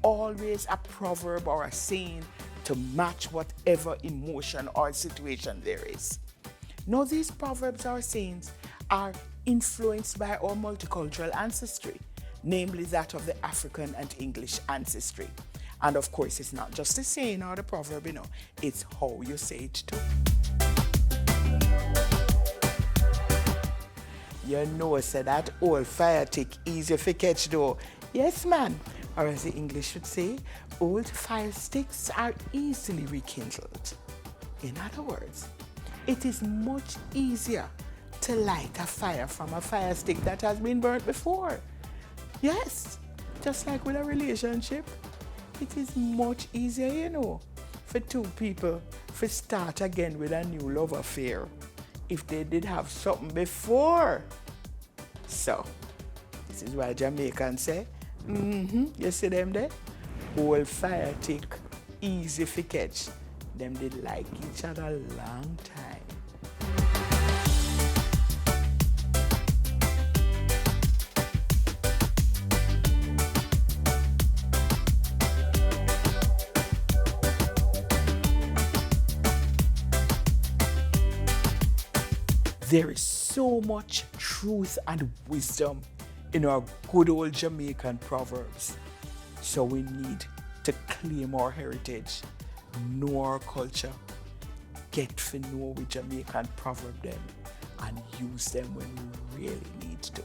always a proverb or a saying to match whatever emotion or situation there is. Now, these proverbs or sayings are influenced by our multicultural ancestry, namely that of the African and English ancestry. And of course, it's not just the saying or the proverb, it's how you say it too. Say that old fire tick easy for catch though. Yes, man. Or as the English would say, old fire sticks are easily rekindled. In other words, it is much easier to light a fire from a fire stick that has been burnt before. Yes, just like with a relationship, it is much easier, for two people to start again with a new love affair if they did have something before. So, this is why Jamaicans say, you see them there? Old fire tick, easy for catch. Them did like each other a long time. There is so much truth and wisdom in our good old Jamaican proverbs. So we need to claim our heritage, know our culture, get to know we Jamaican proverb them, and use them when we really need to.